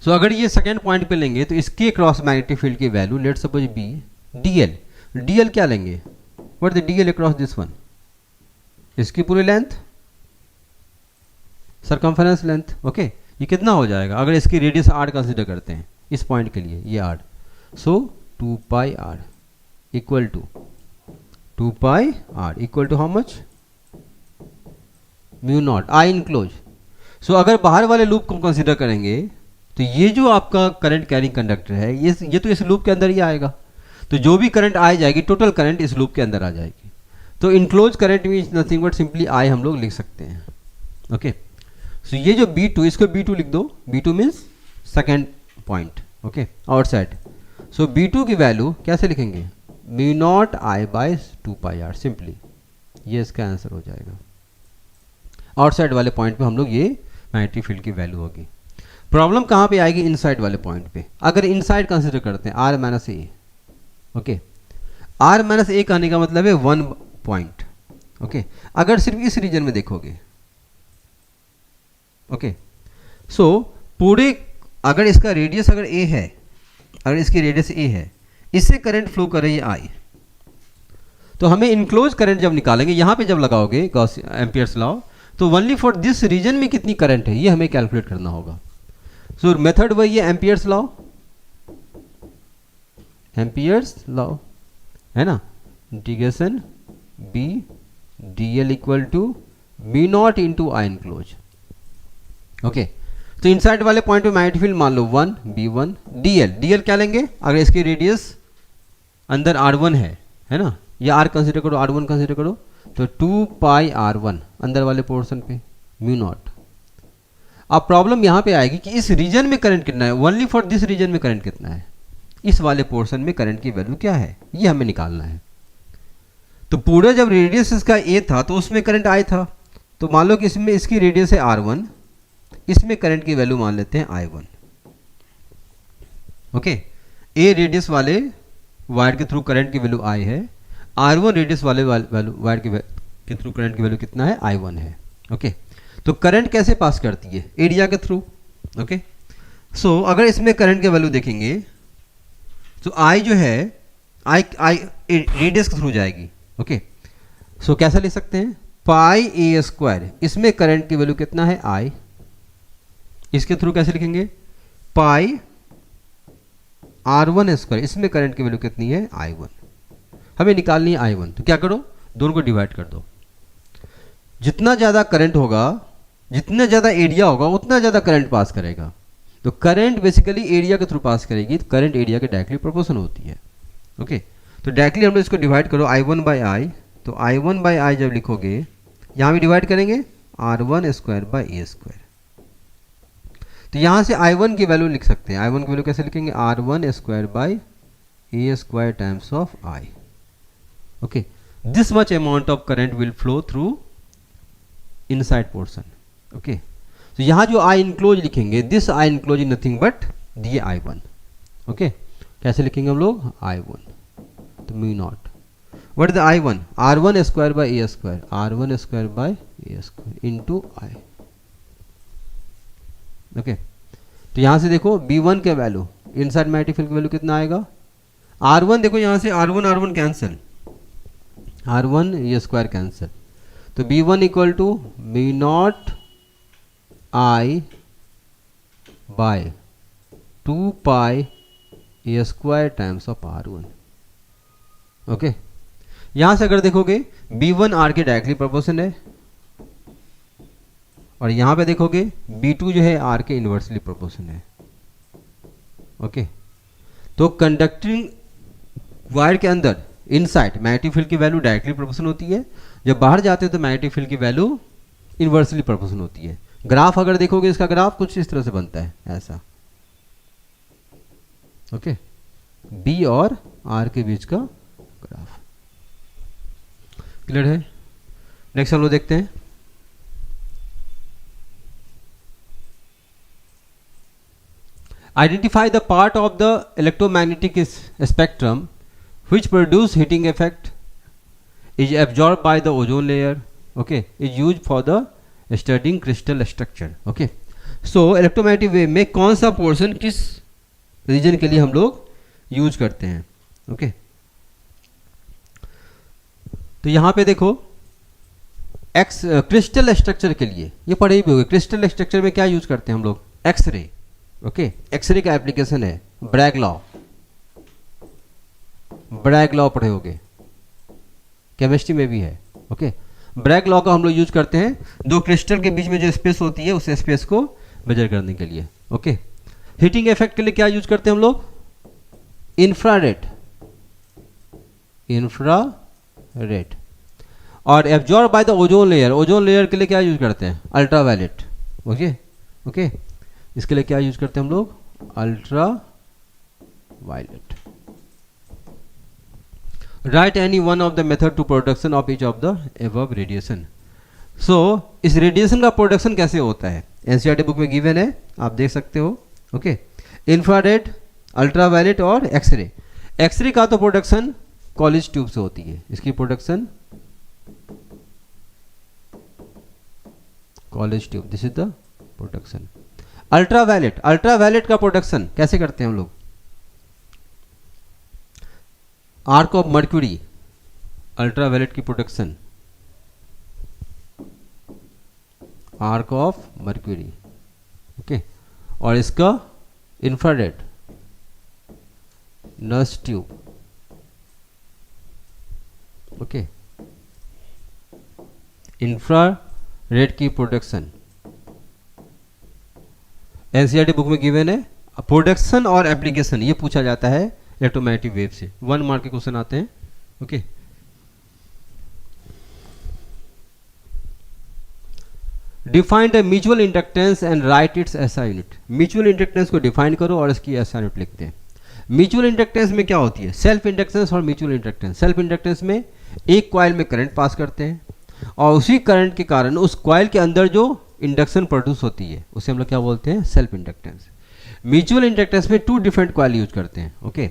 So अगर ये सेकेंड पॉइंट पे लेंगे तो इसके क्रॉस मैग्नेटिक फील्ड की value let suppose B D L. D L क्या लेंगे? What the D L across this one? इसकी पूरी लेंथ, सरकमफेरेंस लेंथ। ओके, ये कितना हो जाएगा अगर इसकी रेडियस आर कंसिडर करते हैं इस पॉइंट के लिए? ये R, so 2 pi R equal to 2 pi R equal to how much? Mu naught I enclose. So अगर बाहर वाले लूप को कंसिडर करेंगे तो ये जो आपका करंट कैरिंग कंडक्टर है ये तो इस लूप के अंदर ही आएगा। तो जो भी करंट आ जाएगी टोटल करंट इस लूप के अंदर आ जाएगी। तो enclose current means nothing but simply I हम लोग लिख सकते हैं। ओके, सो ये जो B2 इसको B2 लिख दो। B2 means second point. Okay, outside. So B2 की वैल्यू कैसे लिखेंगे? Mu naught I by 2 pi R simply. ये इसका आंसर हो जाएगा। आउटसाइड वाले पॉइंट पे हम लोग ये मैग्नेटिक फील्ड की वैल्यू होगी। प्रॉब्लम कहाँ पे आएगी? इनसाइड वाले पॉइंट पे। अगर इनसाइड कंसिडर करते हैं R माइनस ए। ओके, R माइनस ए कहने का मतलब है 1 पॉइंट। ओके, अगर सिर्फ इस रीजन में देखोगे, ओके, सो पूरे अगर इसका रेडियस अगर a है, अगर इसकी रेडियस a है, इससे करंट फ्लो कर रही है I, तो हमें इनक्लोज करंट जब निकालेंगे यहां पे जब लगाओगे गॉस एम्पियर्स लॉ, तो ओनली फॉर दिस रीजन में कितनी करंट है ये हमें कैलकुलेट करना होगा। सो मेथड वही है एम्पियर्स लॉ, एम्पियर्स लॉ है ना। Integration B D L equal to B naught into I enclose. Okay, तो इनसाइड वाले पॉइंट पे मैग्नेटिक फील्ड मान लो 1 B1 DL, DL क्या लेंगे अगर इसकी रेडियस अंदर R1 है ना, या R कंसिडर करो, R1 कंसिडर करो, तो 2 पाई R1 अंदर वाले पोर्शन पे म्यू नॉट। अब प्रॉब्लम यहाँ पे आएगी कि इस रीजन में करंट कितना है, ओनली फॉर दिस रीजन में करंट कितना है, इस वाले पोर्शन में करंट की वैल्यू क्या है, ये हमें निकालना है। तो पूरा जब रेडियस इसका ए था तो उसमें करंट आई था, तो मान लो कि इसमें इसकी रेडियस है R1, इसमें करंट की वैल्यू मान लेते हैं I1। ओके, ए रेडियस वाले वायर के थ्रू करंट की वैल्यू I है, R1 रेडियस वाले वायर के थ्रू करंट की वैल्यू कितना है, I1 है। ओके, तो करंट कैसे पास करती है, एरिया के थ्रू। ओके, सो अगर इसमें करंट की वैल्यू देखेंगे तो I जो है I रेडियस के थ्रू जाएगी। ओके, सो कैसे ले सकते हैं, पाई ए स्क्वायर, इसमें करंट की वैल्यू कितना है I, इसके थ्रू कैसे लिखेंगे, पाई R1 स्क्वायर, इसमें करंट की वैल्यू कितनी है I1, हमें निकालनी है I1। तो क्या करो, दोनों को डिवाइड कर दो, जितना ज़्यादा करंट होगा, जितना ज़्यादा एरिया होगा उतना ज़्यादा करंट पास करेगा। तो करंट बेसिकली एरिया के थ्रू पास करेगी, तो करंट एरिया के डायरेक्टली प्रोपोर्शन होती है। ओके, तो डायरेक्टली हम लोग इसको डिवाइड करो I1 बाई I, तो I1 बाई I जब लिखोगे यहाँ भी डिवाइड करेंगे R1 square by A square. तो यहाँ से I1 की वैल्यू लिख सकते हैं, I1 की वैल्यू कैसे लिखेंगे, R1 square by A square times of I। Okay, this much amount of current will flow through inside portion. Okay, तो यहाँ जो I इनक्लोज लिखेंगे, this I enclose is nothing but दिए I1। ओके, कैसे लिखेंगे हम लोग, I1, तो mu not, what is the I1, R1 square by A square, R1 square by A square into I। Okay, तो यहाँ से देखो B1 के वैल्यू, इनसाइड मैग्नेटिक फील्ड की वैल्यू कितना आएगा, R1 देखो यहाँ से R1 कैंसिल, R1 ये स्क्वायर कैंसिल, तो B1 equal to mu naught I by 2 pi a square times of R1। Okay, यहाँ से अगर देखोगे B1 R के डायरेक्टली प्रोपोर्शन है, और यहाँ पे देखोगे B2 जो है R के इन्वर्सली प्रोपोर्शन है। ओके, तो कंडक्टिंग वायर के अंदर इनसाइड मैग्नेटिक फील्ड की वैल्यू डायरेक्टली प्रोपोर्शन होती है, जब बाहर जाते हो तो मैग्नेटिक फील्ड की वैल्यू इन्वर्सली प्रोपोर्शन होती है। ग्राफ अगर देखोगे इसका ग्राफ कुछ इस तरह से बनता है, ऐसा। ओके, B और R के बीच का ग्राफ क्लियर है। नेक्स्ट हम लोग देखते हैं, identify the part of the electromagnetic spectrum which produce heating effect is absorbed by the ozone layer, okay, is used for the studying crystal structure। okay, so electromagnetic wave में कौन सा portion किस reason के लिए हम लोग use करते हैं। ओके, तो यहाँ पे देखो एक्स क्रिस्टल स्ट्रक्चर के लिए, ये पढ़े भी होंगे, क्रिस्टल स्ट्रक्चर में क्या यूज करते हैं हम लोग, एक्सरे। ओके, एक्सरे का एप्लीकेशन है ब्रैग लॉ, ब्रैग लॉ पढ़े होगे, केमिस्ट्री में भी है। ओके, ब्रैग लॉ का हम लोग यूज करते हैं, दो क्रिस्टल के बीच में जो स्पेस होती है उस स्पेस को मेजर करने के लिए। ओके, हीटिंग इफेक्ट के लिए क्या यूज करते हैं हम लोग, इंफ्रारेड, इंफ्रारेड। और absorb by the ozone layer, ozone layer के लिए क्या यूज करते हैं, अल्ट्रावायलेट। ओके, ओके, इसके लिए क्या यूज करते हैं हम लोग, ultra violet. Write any one of the method to production of each of the above radiation. So इस रेडिएशन का प्रोडक्शन कैसे होता है, एनसीईआरटी बुक में गिवन है, आप देख सकते हो। ओके, इंफ्रारेड, अल्ट्रावायलेट और एक्सरे। एक्सरे का तो प्रोडक्शन कॉलेज ट्यूब से होती है, इसकी production college tube, this is the production. Ultraviolet, ultraviolet का प्रोडक्शन कैसे करते हैं हम लोग, आर्क ऑफ मर्क्यूरी, अल्ट्रावायलेट की production arc of mercury. Okay, और इसका infrared nurse tube. Okay, infrared की प्रोडक्शन एनसीईआरटी बुक में गिवन है प्रोडक्शन और एप्लीकेशन, ये पूछा जाता है इलेक्ट्रोमैग्नेटिक वेव से, 1 मार्क के क्वेश्चन आते हैं। Okay, define the mutual inductance and right it's SI unit. Mutual inductance को डिफाइन करो और इसकी एसआई यूनिट लिखते हैं। म्यूचुअल इंडक्टेंस में क्या होती है? सेल्फ इंडक्टेंस और म्यूचुअल इंडक्टेंस। सेल्फ इंडक्टेंस में एक कॉइल में करंट पास करते हैं और उसी करंट के कारण उस कॉइल के अंदर जो इंडक्शन प्रोड्यूस होती है उसे हम लोग क्या बोलते हैं? Self inductance. म्यूचुअल इंडक्टेंस में 2 डिफरेंट कॉइल यूज करते हैं। ओके,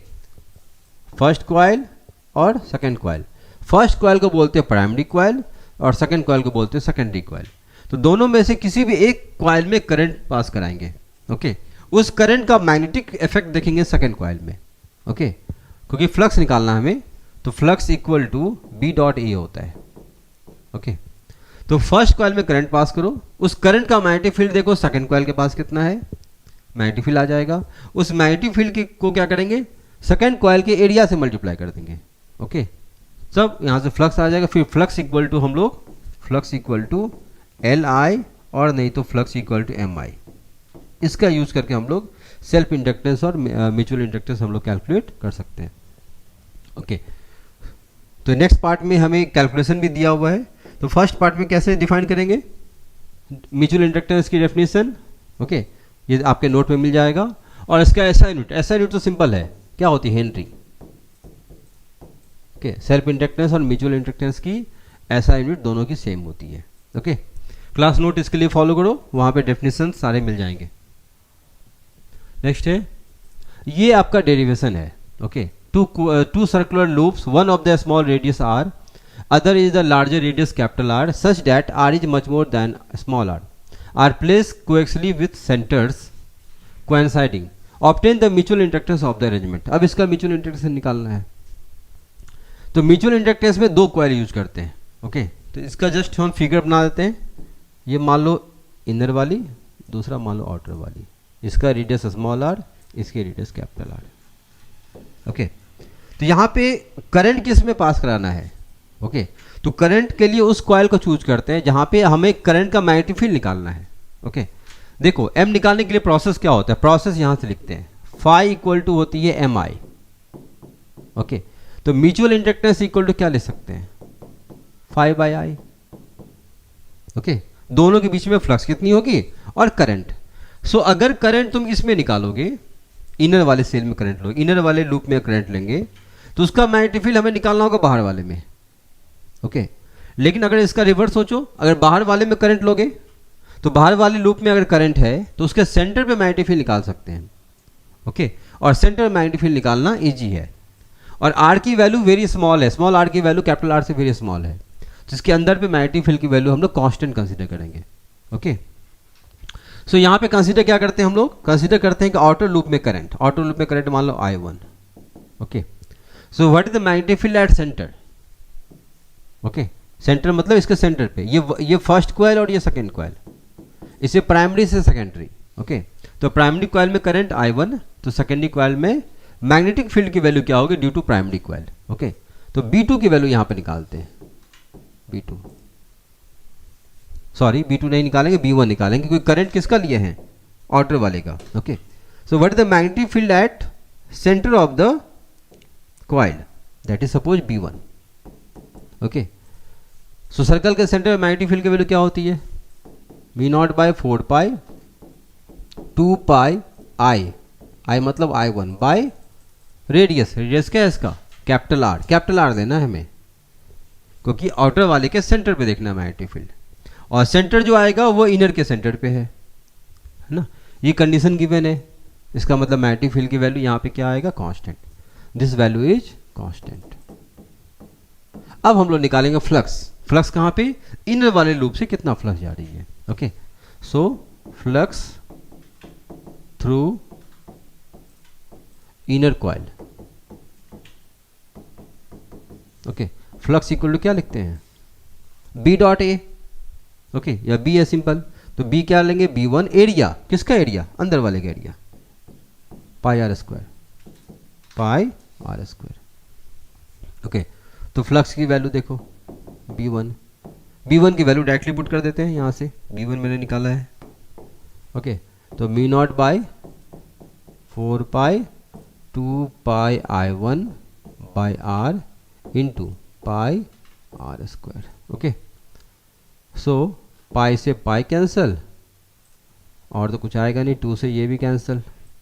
फर्स्ट कॉइल और सेकेंड कॉइल। फर्स्ट कॉइल को बोलते हैं प्राइमरी कॉइल और सेकेंड कॉइल को बोलते हैं सेकेंडरी कॉइल। तो दोनों में से किसी भी एक कॉइल में करंट पास कराएंगे। ओके, उस करंट का मैग्नेटिक इफेक्ट देखेंगे सेकेंड कॉइल में। ओके, क्योंकि फ्लक्स निकालना हमें, तो flux equal to B dot A होता है। ओके, तो फर्स्ट कॉइल में करंट पास करो, उस करंट का मैग्नेटिक फील्ड देखो सेकेंड कॉइल के पास कितना है, मैग्नेटिक फील्ड आ जाएगा। उस मैग्नेटिक फील्ड को क्या करेंगे? सेकेंड कॉइल के एरिया से मल्टीप्लाई कर देंगे। ओके, सब यहाँ से फ्लक्स आ जाएगा। फिर फ्लक्स इक्वल टू हम लोग flux equal to L I और नहीं तो flux equal to M I. इसका यूज करके हम लोग सेल्फ इंडक्टेंस और म्यूचुअल इंडक्टेंस हम लोग कैलकुलेट कर सकते हैं। ओके, तो नेक्स्ट पार्ट में हमें कैलकुलेशन भी दिया हुआ है। तो फर्स्ट पार्ट में कैसे डिफाइन करेंगे म्यूचुअल इंडक्टेंस की डेफिनेशन? ओके, ये आपके नोट में मिल जाएगा। और इसका एसआई यूनिट, एसआई यूनिट तो सिंपल है, क्या होती है? हेनरी। ओके, सेल्फ इंडक्टेंस और म्यूचुअल इंडक्टेंस की एसआई यूनिट दोनों की सेम होती है। ओके, क्लास नोट इसके लिए फॉलो करो, वहां पे डेफिनेशन सारे मिल जाएंगे। नेक्स्ट है, ये आपका डेरिवेशन है। Okay, two circular loops, one of the small radius R, other is the larger radius capital R such that R is much more than small r, are placed coaxially with centers coinciding. Obtain the mutual inductance of the arrangement. अब इसका mutual inductance निकालना है। तो mutual inductance में 2 coil use करते हैं। Okay, तो इसका जस्ट हम फिगर बना देते हैं। ये मान लो इनर वाली, दूसरा मान लो आउटर वाली। इसका रेडियस स्मॉल आर, इसके रेडियस कैपिटल आर। ओके, तो यहाँ पे करंट किस में पास कराना है? ओके, तो करंट के लिए उस कॉइल को चूज करते हैं जहां पे हमें करंट का मैग्नेटिक फील्ड निकालना है। ओके, देखो एम निकालने के लिए प्रोसेस क्या होता है? प्रोसेस यहां से लिखते हैं, फाई इक्वल टू होती है एम आई। ओके, तो म्यूचुअल इंडक्टेंस इक्वल टू क्या ले सकते हैं? Phi by I. ओके, दोनों के बीच में फ्लक्स कितनी होगी और करंट। सो अगर करंट तुम इसमें निकालोगे, इनर वाले सेल में करंट लोगे, इनर वाले लूप में करंट लेंगे, तो उसका मैग्नेटिक फील्ड हमें निकालना होगा बाहर वाले में। ओके, लेकिन अगर इसका रिवर्स सोचो, अगर बाहर वाले में करंट लोगे तो बाहर वाले लूप में अगर करंट है तो उसके सेंटर पे मैग्नेटिक फील्ड निकाल सकते हैं। ओके, और सेंटर में मैग्नेटिक फील्ड निकालना इजी है। और आर की वैल्यू वेरी स्मॉल है, स्मॉल आर की वैल्यू कैपिटल आर से वेरी स्मॉल है, जिसके अंदर पे मैग्नेटिक फील्ड की वैल्यू हम लोग कांस्टेंट कंसीडर करेंगे। ओके, सो यहाँ पे कंसीडर क्या करते हैं हम लोग? कंसीडर करते हैं कि आउटर लूप में करंट, आउटर लूप में करंट मान लो I1। Okay, so what is the magnetic field at centre? Okay, centre मतलब इसके सेंटर पे, ये फर्स्ट कॉइल और ये सेकंड कॉइल, इसे प्राइमरी से सेकेंडरी। ओके, तो प्राइमरी कॉइल में करंट I1, तो सेकेंडरी कॉइल में मैग्नेटिक फील्ड की वैल्यू क्या होगी due to primary coil. Okay, तो B2 की वैल्यू यहां पे निकालते हैं। B2 नहीं निकालेंगे, B1 निकालेंगे, क्योंकि करंट किसका लिए हैं? आउटर वाले का। Okay, so what is the magnetic field at centre of the coil? That is suppose B1। Okay, so circle के सेंटर में मैग्नेटिक फील्ड की वैल्यू क्या होती है? V0 bye 4 pi 2 pi I मतलब I1 बाय रेडियस, रेडियस क्या है इसका? कैपिटल आर, कैपिटल आर देना है हमें, क्योंकि आउटर वाले के सेंटर पे देखना है मैग्नेटिक फील्ड, और सेंटर जो आएगा वो इनर के सेंटर पे है ना। ये कंडीशन गिवन है, इसका मतलब मैग्नेटिक फील्ड की वैल्यू यहाँ पे क्या आएगा? Constant. This value is constant. अब हम लोग निकालेंगे फ्लक्स। फ्लक्स कहाँ पे? इनर वाले लूप से कितना फ्लक्स जा रही है। Okay, so flux through inner coil. Okay, flux equal to क्या लिखते हैं? B dot A. ओके, या B है सिंपल, तो B क्या लेंगे? B1 एरिया, किसका एरिया? अंदर वाले का area, pi R square, pi R square. Okay, तो फ्लक्स की वैल्यू देखो B1 की वैल्यू डायरेक्टली पुट कर देते हैं यहाँ से, B1 मैंने निकाला है। ओके, तो mu naught by 4 pi 2 pi I1 by R into pi R square. Okay, so pi से पाई कैंसल और तो कुछ आएगा नहीं, 2 से ये भी कैंसल,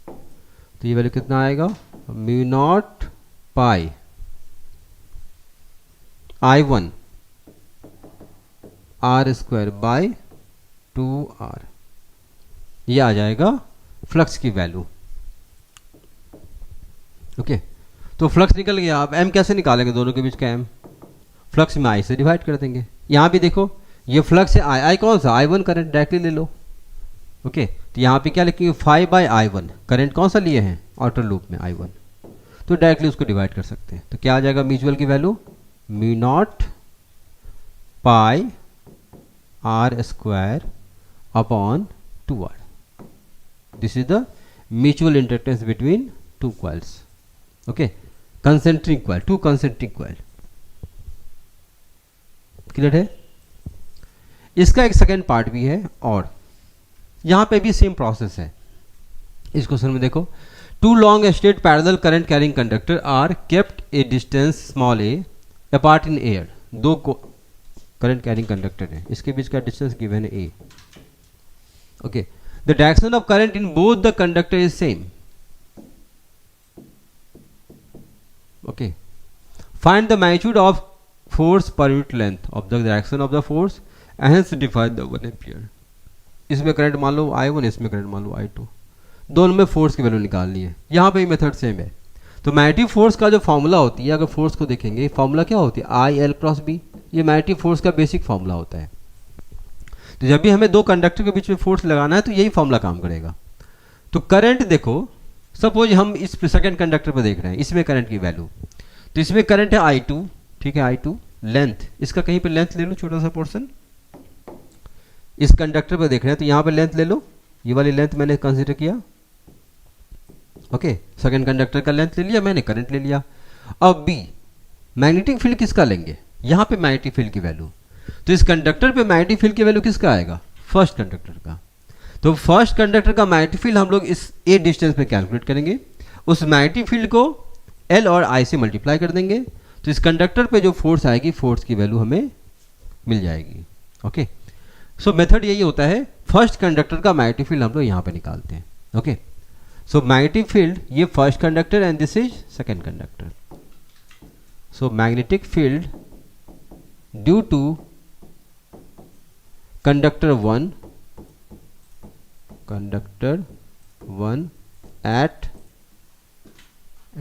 तो ये वैल्यू कितना आएगा, mu naught pi I1 R square by 2r, ये आ जाएगा फ्लक्स की वैल्यू। ओके, तो फ्लक्स निकल गया। अब m कैसे निकालेंगे, दोनों के बीच का m, फ्लक्स में I से डिवाइड कर देंगे। यहां भी देखो ये फ्लक्स है I कौन सा, I1 करंट डायरेक्टली ले लो। ओके, तो यहाँ पे क्या लिखेंगे 5 बाई I1, करंट कौन सा लिए हैं, आउटर लूप में I1, तो डायरेक्टली उसको डिवाइड कर सकते हैं। तो क्या आ जाएगा म्यूचुअल की value, mu naught pi R square upon 2r। This is the mutual inductance between two coils. Okay, concentric coil, two concentric coil. Clear है। इसका एक सेकेंड पार्ट भी है और यहां पे भी सेम प्रोसेस है। इस क्वेश्चन में देखो, two long straight parallel current carrying conductor are kept a distance small a apart in air. दो करंट कैरिंग कंडक्टर है, इसके बीच का डिस्टेंस गिवन है a. Okay, the direction of current in both the conductor is same. Okay, find the magnitude of force per unit length of the direction of the force and hence define the 1 ampere. इसमें current मान लो I1, इसमें current मान लो I2, दोनों में force की value निकालनी है। यहाँ पे ही मेथड सेम है। तो मैग्नेटिक फोर्स का जो फॉर्मूला होती है, अगर फोर्स को देखेंगे फॉर्मूला क्या होती है, I L क्रॉस B। ये मैग्नेटिक फोर्स का बेसिक फॉर्मूला होता है। तो जब भी हमें दो कंडक्टर के बीच में फोर्स लगाना है तो यही फॉर्मूला काम करेगा। तो करंट देखो, सपोज हम इस सेकंड कंडक्टर पर देख रहे हैं, इसमें करंट की वैल्यू, तो इसमें करंट है I2, ठीक है I2, लेंथ, इसका कहीं पे लेंथ ले लो छोटा सा पोर्शन, इस कंडक्टर पर देख रहे हैं तो यहां पे लेंथ ले लो, ये वाली लेंथ मैंने कंसीडर किया। ओके, सेकंड कंडक्टर का लेंथ ले लिया मैंने, करंट ले लिया। अब बी, मैग्नेटिक फील्ड किसका लेंगे, यहां पे मैग्नेटिक फील्ड की वैल्यू, तो इस कंडक्टर पे मैग्नेटिक फील्ड की वैल्यू किसका आएगा, फर्स्ट कंडक्टर का। तो फर्स्ट कंडक्टर का मैग्नेटिक फील्ड हम लोग इस ए डिस्टेंस पे कैलकुलेट करेंगे, उस मैग्नेटिक फील्ड को एल और आई से मल्टीप्लाई कर देंगे, तो इस कंडक्टर पे जो फोर्स आएगी, फोर्स की वैल्यू हमें मिल जाएगी। ओके, सो मेथड यही होता है, फर्स्ट कंडक्टर का मैग्नेटिक फील्ड हम लोग यहाँ पे निकालते हैं। ओके, सो मैग्नेटिक फील्ड, ये first conductor and this is second conductor. So magnetic field due to conductor 1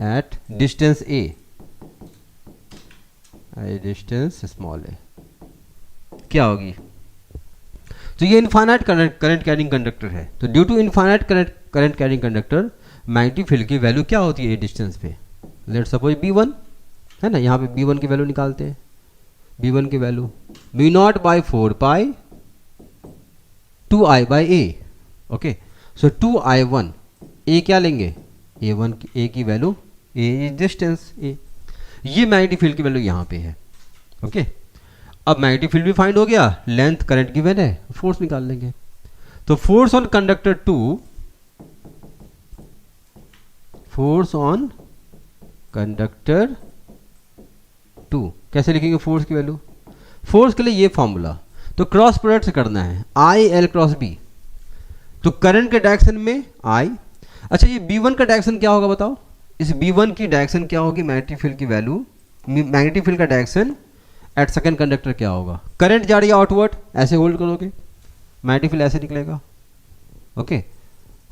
at distance a, distance small है, क्या होगी, तो ये इनफाइनाइट करंट कैरिंग कंडक्टर है। तो due to infinite current carrying conductor, magnetic field की value क्या होती है डिस्टेंस पे, लेट सपोज B1 है ना, यहाँ पे B1 की वैल्यू निकालते हैं। B1 की value mu naught by 4 pi 2I by A। Okay, so 2I1, A क्या लेंगे, A1 A की value, A is distance A, ये मैग्नेटिक फील्ड की वैल्यू यहाँ पे है। ओके, अब मैग्नेटिक फील्ड भी फाइंड हो गया, लेंथ करंट गिवन है, फोर्स निकाल लेंगे। तो force on conductor 2, force on conductor 2 कैसे लिखेंगे फोर्स की वैल्यू, फोर्स के लिए ये फॉर्मूला, तो क्रॉस प्रोडक्ट से करना है, आई एल क्रॉस बी। तो करंट के डायरेक्शन में आई, अच्छा ये B1 का डायरेक्शन क्या होगा बताओ, इस B1 की डायरेक्शन क्या होगी, मैग्नेटिक फील्ड की वैल्यू, मैग्नेटिक फील्ड का डायरेक्शन एट सेकंड कंडक्टर क्या होगा, करंट जा रही है आउटवर्ड, ऐसे होल्ड करोगे मैग्नेटिक फील्ड ऐसे निकलेगा। ओके,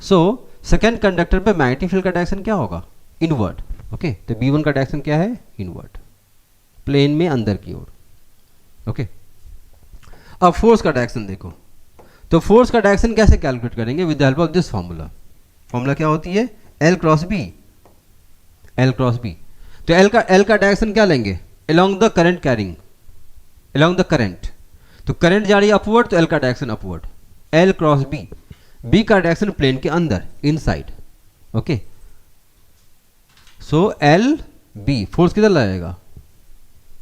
सो सेकंड कंडक्टर पे मैग्नेटिक फील्ड का डायरेक्शन क्या होगा, इनवर्ड। ओके, तो B1 का डायरेक्शन क्या है, इनवर्ड, प्लेन में अंदर की ओर। ओके, अब फोर्स का डायरेक्शन देखो, तो फोर्स का डायरेक्शन कैसे कैलकुलेट करेंगे, with the help of this formula. Formula क्या होती है, L cross B, L cross B। तो L का डायरेक्शन क्या लेंगे, along the current carrying, along the current, तो करंट जा रही है अपवर्ड, तो L का direction upward, L cross B, B का डायरेक्शन प्लेन के अंदर, इनसाइड। ओके, सो L B, फोर्स किधर लगेगा,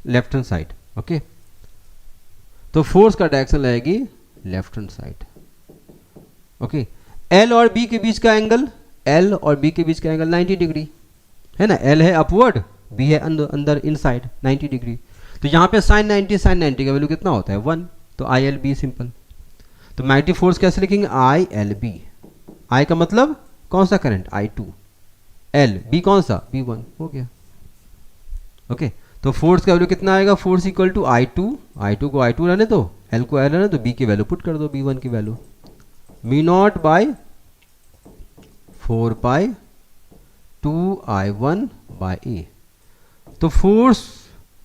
लेफ्ट हैंड साइड। ओके, तो फोर्स का डायरेक्शन लगेगी left hand side. Okay, L और बी के बीच का एंगल, एल और बी के बीच का एंगल 90 डिग्री है ना, एल है अपवर्ड, बी है अंदर इनसाइड 90 डिग्री। तो यहाँ पे sin 90 का वैल्यू कितना होता है 1, तो आई एल बी सिंपल। तो मैग्नेटिक फोर्स कैसे लिखेंगे, आई एल बी, आई का मतलब कौन सा करंट I2, एल बी कौन सा B1, हो गया। ओके तो फोर्स का वैल्यू कितना आएगा, फोर्स इक्वल टू I2 को I2 रहने दो, L को L रहने दो, B की वैल्यू पुट कर दो, B1 की value mu naught by 4 pi 2I1 by a. तो फोर्स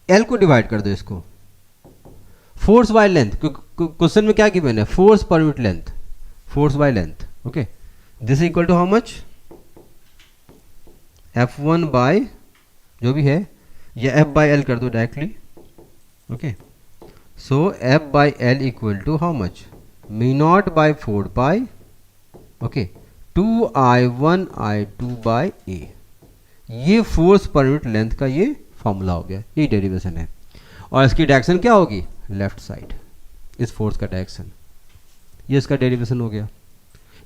L को डिवाइड कर दो इसको, फोर्स बाय लेंथ, क्वेश्चन में क्या गिवन है, force per unit length, force by length. Okay this equal to how much, F1 by जो भी है, या F बाय L कर दो directly. Okay so F by L equal to how much, mu naught by 4 pi okay 2I1 I2 by a. ये force per unit length का ये formula हो गया, ये डेरिवेशन है। और इसकी डायरेक्शन क्या होगी, लेफ्ट साइड, इस फोर्स का डायरेक्शन, ये इसका डेरिवेशन हो गया।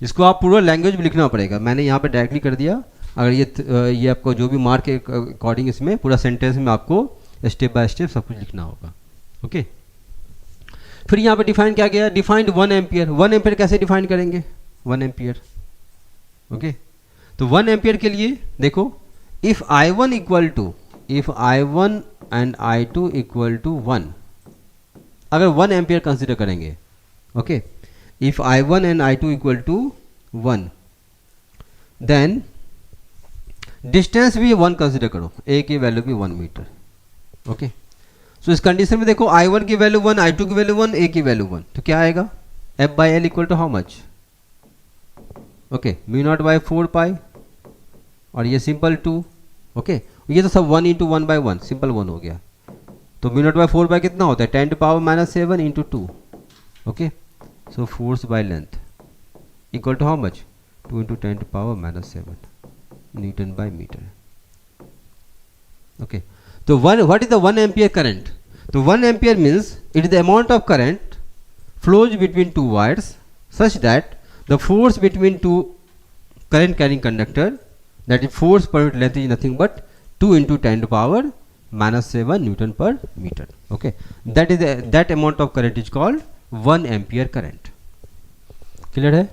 इसको आप पूरा लैंग्वेज भी लिखना पड़ेगा, मैंने यहाँ पे डायरेक्टली कर दिया। अगर ये आपको जो भी मार्क के अकॉर्डिंग इसमें पूरा सेंटेंस में आपको स्टेप बाय स्टेप सब कुछ लिखना होगा। ओके फिर यहाँ पे डिफाइन क्या गया, डिफाइंड 1 एम्पियर। 1 एम्पियर कैसे डिफाइन करेंगे, 1 एम्पियर। ओके तो 1 एम्पियर के लिए देखो, if I1 equal to, if I1 and I2 equal to 1, अगर 1 एम्पियर कंसिडर करेंगे, okay if I1 and I2 equal to 1, then distance भी 1 कंसिडर करो, ए की वैल्यू भी 1 मीटर। ओके सो इस कंडीशन में देखो I1 की वैल्यू 1, I2 की वैल्यू 1, ए की वैल्यू 1, तो क्या आएगा, F by L equal to how much, okay mu naught by 4 pi, और ये सिंपल 2। ओके ये तो सब 1 इंटू 1 बाई 1, सिंपल 1 हो गया। तो म्यू नॉट बाई 4 बाई कितना होता है, 10 to power minus 7 into 2। Okay so force by length equal to how much, 2 into 10 to power minus 7 newton by metre. Okay तो what is the 1 ampere current, तो 1 ampere means it is the amount of current flows between two wires such that the force between two current carrying conductor, that is force per unit length is nothing but 2 into 10 to power minus 7 Newton per meter. Okay, that amount of current is called 1 ampere current. Clear है?